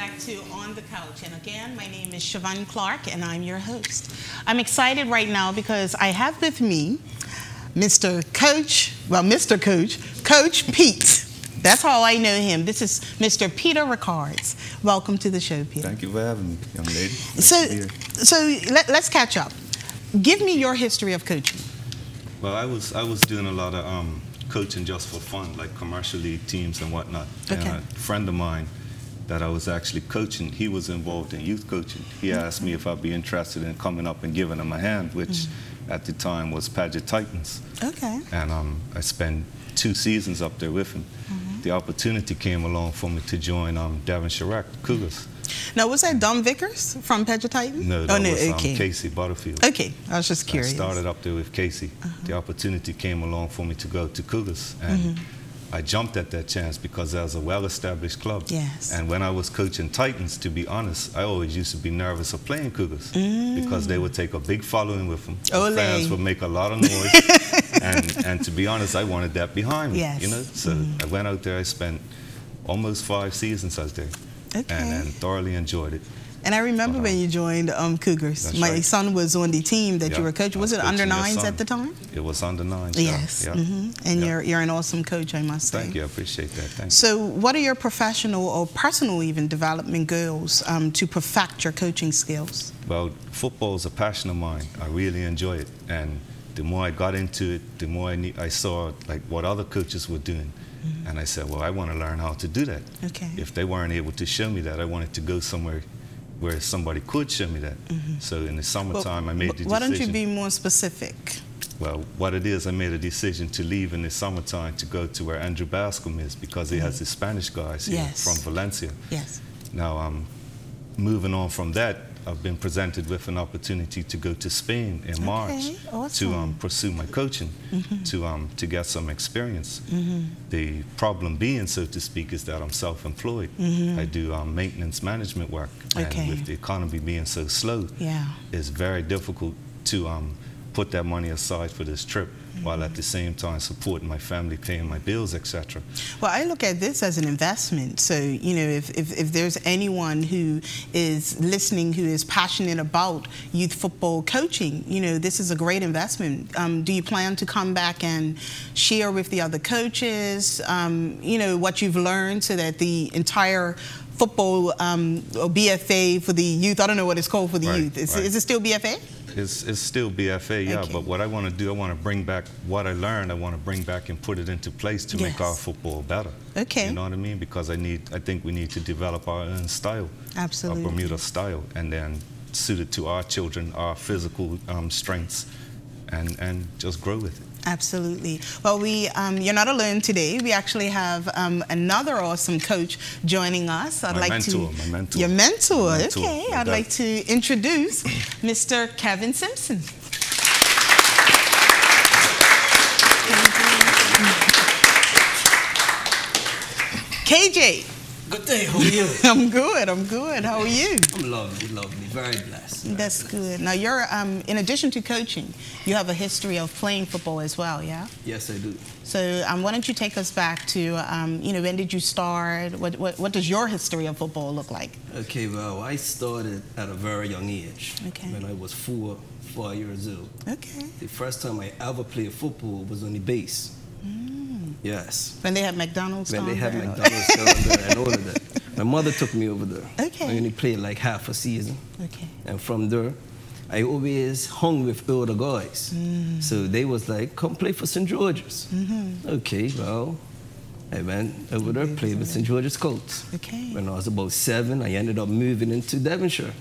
back to On the Couch. And again, my name is Siobhan Clarke, and I'm your host. I'm excited right now because I have with me Mr. Coach Pete. That's how I know him. This is Mr. Peter Rickards. Welcome to the show, Peter. Thank you for having me, young lady. Let's catch up. Give me your history of coaching. Well, I was doing a lot of coaching just for fun, like commercial league teams and whatnot. Okay. And a friend of mine that I was actually coaching, he was involved in youth coaching. He asked me if I'd be interested in coming up and giving him a hand, which at the time was Paget Titans. Okay. And I spent 2 seasons up there with him. The opportunity came along for me to join Devonshire Cougars. Now, was that Dom Vickers from Paget Titans? No, that was Casey Butterfield. Okay, I was just curious. I started up there with Casey. The opportunity came along for me to go to Cougars, and I jumped at that chance because that was a well-established club. Yes. And when I was coaching Titans, to be honest, I always used to be nervous of playing Cougars because they would take a big following with them. The fans would make a lot of noise, and to be honest, I wanted that behind me. Yes. You know, so I went out there. I spent almost 5 seasons out there. Okay. And thoroughly enjoyed it. And I remember when you joined Cougars. My son was on the team that you were coaching. Was it under 9s at the time? It was under 9s. Yes. Yeah. And you're an awesome coach, I must say. Thank you. I appreciate that. Thank you. So what are your professional or personal even development goals to perfect your coaching skills? Well, football is a passion of mine. I really enjoy it. And the more I got into it, the more I saw like what other coaches were doing. And I said, well, I want to learn how to do that. Okay. If they weren't able to show me that, I wanted to go somewhere where somebody could show me that. So in the summertime, I made the decision. Why don't you be more specific? Well, what it is, I made a decision to leave in the summertime to go to where Andrew Bascom is because he has the Spanish guys here from Valencia. Yes. Now, moving on from that, I've been presented with an opportunity to go to Spain in March to pursue my coaching, to get some experience. The problem being, so to speak, is that I'm self-employed. I do maintenance management work, and with the economy being so slow, it's very difficult to put that money aside for this trip while at the same time supporting my family, paying my bills, etc. Well, I look at this as an investment. So, you know, if there's anyone who is listening who is passionate about youth football coaching, you know, this is a great investment. Do you plan to come back and share with the other coaches, you know, what you've learned so that the entire football or BFA for the youth, I don't know what it's called for the youth. Is it still BFA? It's still BFA, yeah, but what I want to do, I want to bring back what I learned. I want to bring back and put it into place to make our football better. Okay. You know what I mean? Because I think we need to develop our own style. Absolutely. Our Bermuda style, and then suit it to our children, our physical strengths, and just grow with it. Absolutely. Well, you're not alone today. We actually have another awesome coach joining us. My mentor. Your mentor. Okay. I'd like to introduce Mr. Kevin Simpson. KJ. Good day, how are you? I'm good, I'm good. How are you? I'm lovely, very blessed. That's good. Now, you're, in addition to coaching, you have a history of playing football as well, yeah? Yes, I do. So why don't you take us back to, you know, when did you start? What does your history of football look like? Okay, well, I started at a very young age. Okay. When I was 4 years old. Okay. The first time I ever played football was on the base. Yes. When they had McDonald's down there? When they had McDonald's down there and all of that. My mother took me over there. Okay. I only played like half a season. Okay. And from there, I always hung with older guys. So they was like, come play for St. George's. Okay, well, I went over there, played with St. George's Colts. Okay. When I was about 7, I ended up moving into Devonshire.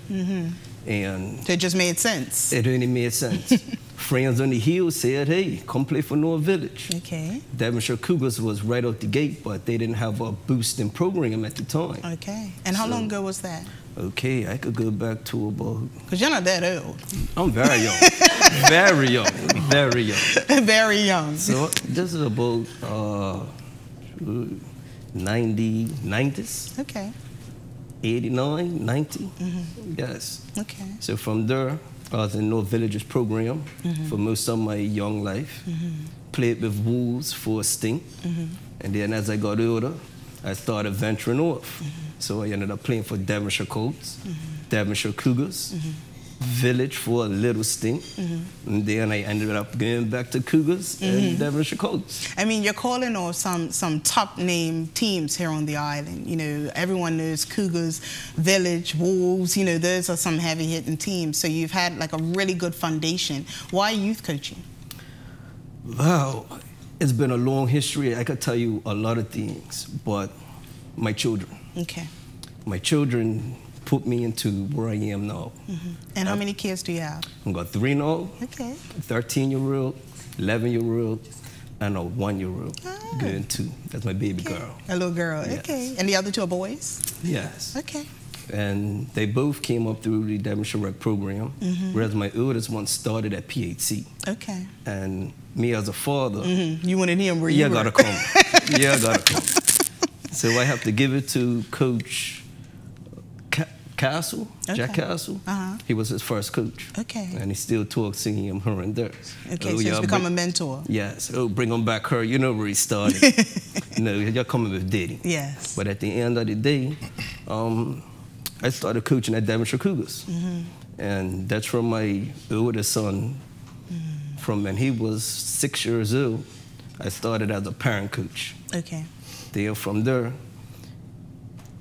And so it just made sense. It only made sense. Friends on the hill said, hey, come play for North Village. Okay. Devonshire Cougars was right out the gate, but they didn't have a boosting program at the time. Okay. And how long ago was that? Okay, I could go back to about... Because you're not that old. I'm very young. Very young. Very young. Very young. So this is about 90s. Okay. 89, 90. Yes. Okay. So from there, I was in North Village's program for most of my young life. Played with Wolves for a stint. And then as I got older, I started venturing off. So I ended up playing for Devonshire Colts, Devonshire Cougars, Village for a little stint, and then I ended up going back to Cougars and Devonshire Colts. I mean, you're calling off some top name teams here on the island. You know, everyone knows Cougars, Village, Wolves. You know, those are some heavy hitting teams. So you've had like a really good foundation. Why youth coaching? Wow, it's been a long history. I could tell you a lot of things, but my children. Okay. My children put me into where I am now. And how many kids do you have? I've got 3 now. Okay. 13-year-old, 11-year-old, and a 1-year-old. Ah. Going 2. That's my baby girl. A little girl. Yes. Okay. And the other 2 are boys? Yes. Okay. And they both came up through the Devonshire Rec program, whereas my oldest one started at PHC. Okay. And me as a father, you wanted him where you were. gotta come. Yeah, gotta come. So I have to give it to Coach Castle, Jack Castle. He was his first coach. Okay. And he still talks to him here and there. Okay, so he's become a mentor. Yes. Oh, bring him back her. You know where he started. No, you're coming with Diddy. Yes. But at the end of the day, I started coaching at Devonshire Cougars. And that's where my oldest son, from when he was 6 years old, I started as a parent coach. Okay. Then from there,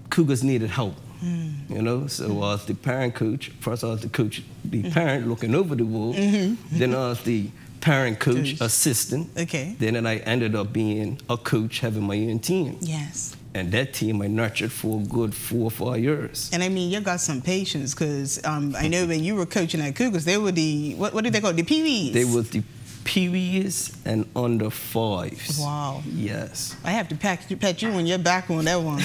Cougars needed help. You know, so I was the parent coach. First I was the parent looking over the wall. Then I was the parent coach assistant. Okay. Then I ended up being a coach, having my own team. Yes. And that team I nurtured for a good 4 or 5 years. And I mean, you got some patience, because I know when you were coaching at Cougars, they were the, what did they call it, the Pee-wees? They were the Pee-wees and under 5s. Wow. Yes. I have to pat you on your back on that one.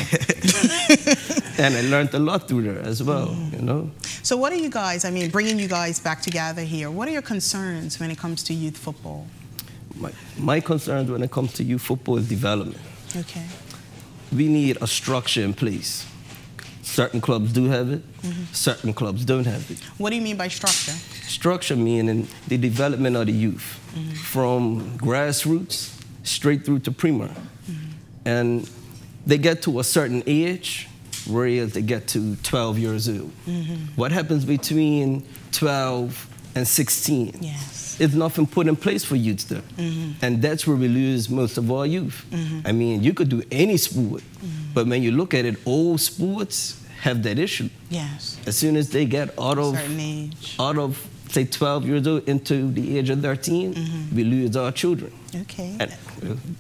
And I learned a lot through there as well, you know. So what are you guys, I mean, bringing you guys back together here, what are your concerns when it comes to youth football? My concerns when it comes to youth football is development. Okay. We need a structure in place. Certain clubs do have it, certain clubs don't have it. What do you mean by structure? Structure meaning the development of the youth, from grassroots straight through to Premier. And they get to a certain age, whereas they get to 12 years old. What happens between 12 and 16? Yes. It's nothing put in place for youth there. And that's where we lose most of our youth. I mean, you could do any sport, but when you look at it, all sports have that issue. Yes. As soon as they get out of say 12 years old into the age of 13, we lose our children. Okay. And,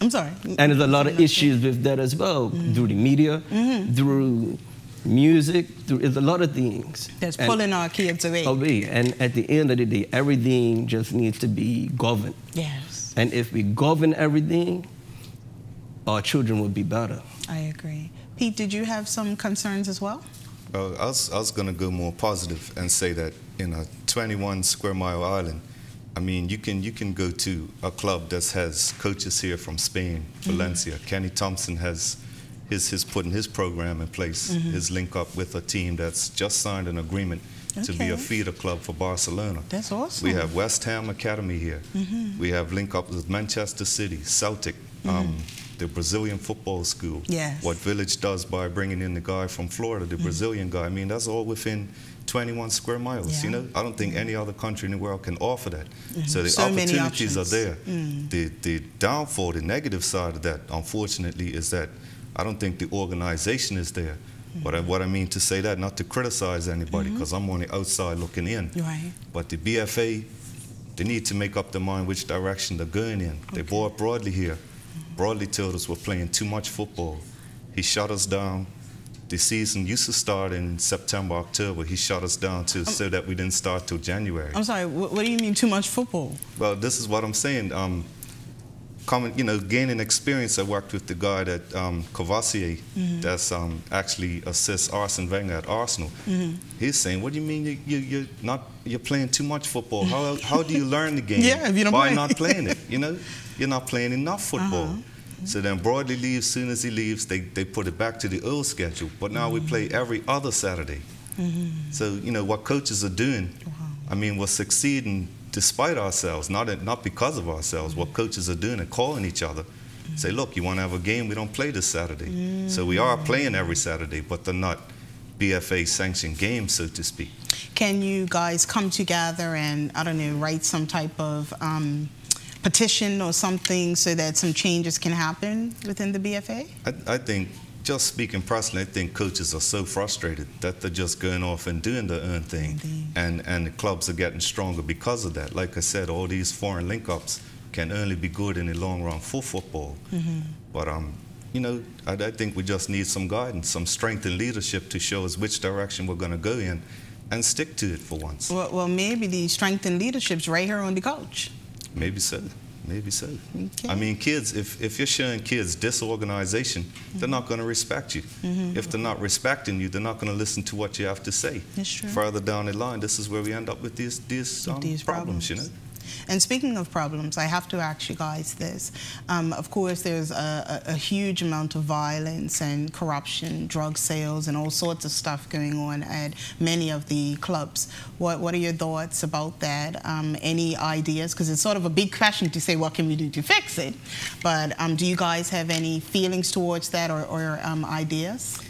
I'm sorry. And there's a lot of issues with that as well, through the media, through music, there's a lot of things. That's pulling our kids away. And at the end of the day, everything just needs to be governed. Yes. And if we govern everything, our children will be better. I agree. Pete, did you have some concerns as well? Well, I was going to go more positive and say that in a 21 square mile island, I mean, you can go to a club that has coaches here from Spain, Valencia. Kenny Thompson has putting his program in place, his link up with a team that's just signed an agreement to be a feeder club for Barcelona. That's awesome. We have West Ham Academy here. We have link up with Manchester City, Celtic, the Brazilian football school. Yes. What Village does by bringing in the guy from Florida, the Brazilian guy. I mean, that's all within 21 square miles, you know? I don't think any other country in the world can offer that. So the opportunities are there. The downfall, the negative side of that, unfortunately, is that I don't think the organization is there. What I mean to say that, not to criticize anybody, because I'm on the outside looking in. Right. But the BFA, they need to make up their mind which direction they're going in. They brought Broadley here. Broadley told us we're playing too much football. He shut us down. The season used to start in September, October. He shut us down so that we didn't start till January. I'm sorry, what do you mean too much football? Well, this is what I'm saying. Gaining experience, I worked with the guy that Courvoisier, that's actually assists Arsene Wenger at Arsenal. He's saying, "What do you mean you're playing too much football? How do you learn the game? If you don't By play. not playing it? You know, you're not playing enough football." So then Broadley leaves. Soon as he leaves, they put it back to the old schedule. But now we play every other Saturday. So what coaches are doing, I mean, we're succeeding despite ourselves, not because of ourselves. What coaches are doing and calling each other say, look, you want to have a game? We don't play this Saturday. So we are playing every Saturday, but they're not BFA sanctioned games, so to speak. Can you guys come together and, I don't know, write some type of petition or something so that some changes can happen within the BFA? I think, just speaking personally, I think coaches are so frustrated that they're just going off and doing their own thing. And the clubs are getting stronger because of that. Like I said, all these foreign link-ups can only be good in the long run for football. But you know, I think we just need some guidance, some strength and leadership to show us which direction we're going to go in and stick to it for once. Well, maybe the strength and leadership's right here on the coach. Maybe so. Maybe so. Okay. I mean, kids, if you're showing kids disorganization, they're not going to respect you. If they're not respecting you, they're not going to listen to what you have to say. That's true. Further down the line, this is where we end up with these problems, you know. And speaking of problems, I have to ask you guys this. Of course, there's a huge amount of violence and corruption, drug sales, and all sorts of stuff going on at many of the clubs. What are your thoughts about that? Any ideas? Because it's sort of a big question to say, what can we do to fix it? But do you guys have any feelings towards that or ideas?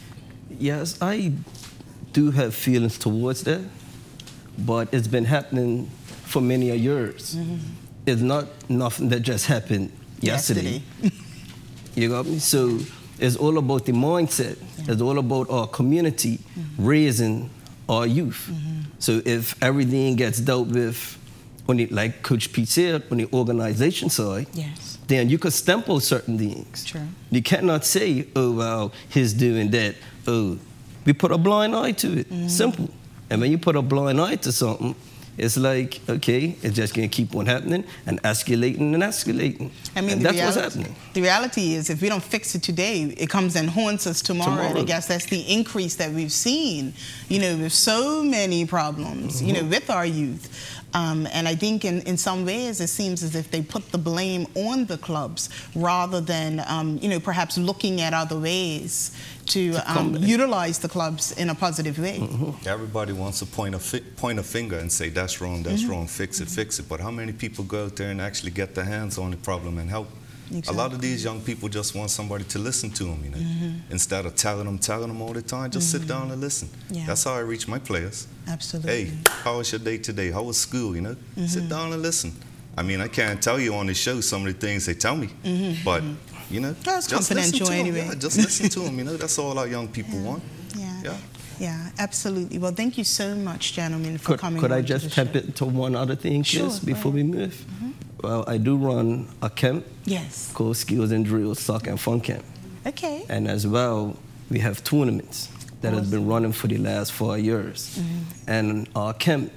Yes, I do have feelings towards that, but it's been happening for many years. It's not nothing that just happened yesterday. You got me? So it's all about the mindset. It's all about our community raising our youth. So if everything gets dealt with, on the, like Coach Pete said, on the organization side, then you could stamp certain things. You cannot say, oh, well, he's doing that. Oh, we put a blind eye to it. Simple. And when you put a blind eye to something, it's like, okay, it's just going to keep on happening and escalating and escalating. I mean, that's what's happening. The reality is, if we don't fix it today, it comes and haunts us tomorrow. And I guess that's the increase that we've seen, you know, with so many problems, you know, with our youth. And I think in some ways it seems as if they put the blame on the clubs rather than, you know, perhaps looking at other ways to utilize the clubs in a positive way. Everybody wants to point a finger and say, that's wrong, fix it, fix it. But how many people go out there and actually get their hands on the problem and help? A lot of these young people just want somebody to listen to them, you know. Instead of telling them all the time, just sit down and listen. That's how I reach my players. Absolutely. Hey, how was your day today? How was school, you know? Sit down and listen. I mean, I can't tell you on the show some of the things they tell me, but, you know, that's confidential anyway. Just listen to them, you know. That's all our young people want. Yeah, absolutely. Well, thank you so much, gentlemen, for coming on. Could I just tap into one other thing, Chris, before we move? Well, I do run a camp called Skills and Drills Soccer and Fun Camp. Okay. And as well, we have tournaments that have been running for the last 4 years. And our camp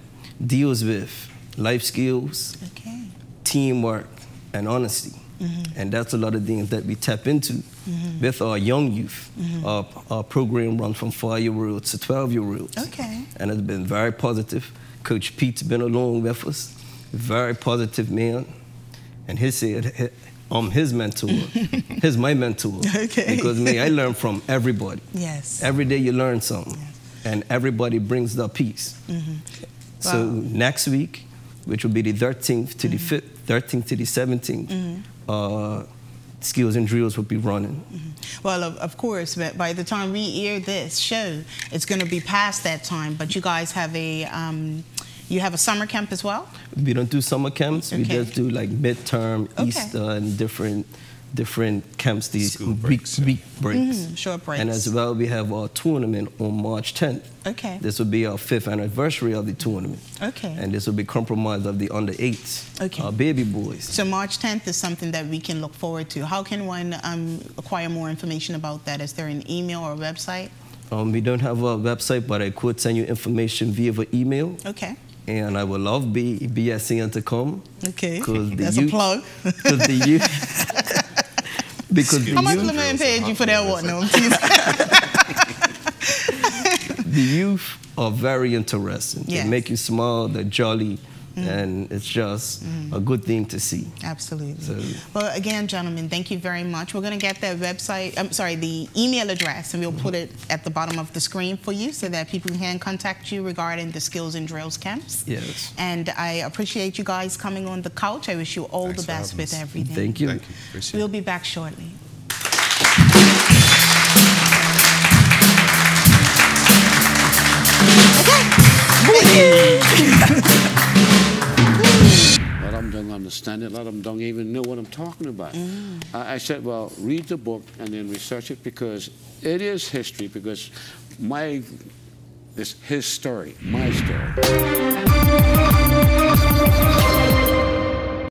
deals with life skills, teamwork, and honesty. And that's a lot of things that we tap into with our young youth. Our program runs from 4-year-olds to 12-year-olds. And it's been very positive. Coach Pete's been along with us. Very positive man. And he said, I'm his mentor. He's my mentor. Because me, I learn from everybody. Every day you learn something. And everybody brings their piece. So next week, which will be the 13th to the 17th, Skills and Drills will be running. Well, of course, but by the time we air this show, it's going to be past that time. But you guys have you have a summer camp as well? We don't do summer camps. We just do like midterm, Easter, and different camps, these week breaks. Short breaks. And as well, we have our tournament on March 10th. This will be our 5th anniversary of the tournament. And this will be compromised of the under-8s, our baby boys. So March 10th is something that we can look forward to. How can one acquire more information about that? Is there an email or a website? We don't have a website, but I could send you information via email. And I would love BSN to come. That's a plug. Because the youth... How much the man paid you for that one? No, the youth are very interesting. They make you smile, they're jolly, and it's just a good thing to see. Absolutely. So, well, again, gentlemen, thank you very much. We're going to get the website, I'm sorry, the email address, and we'll put it at the bottom of the screen for you so that people can contact you regarding the Skills and Drills camps. Yes. And I appreciate you guys coming on the couch. I wish you all the best with everything. Thank you. Thank you. Appreciate We'll be back shortly. A lot of them don't understand it. A lot of them don't even know what I'm talking about. I said, well, read the book and then research it, because it is history, because it's his story, my story.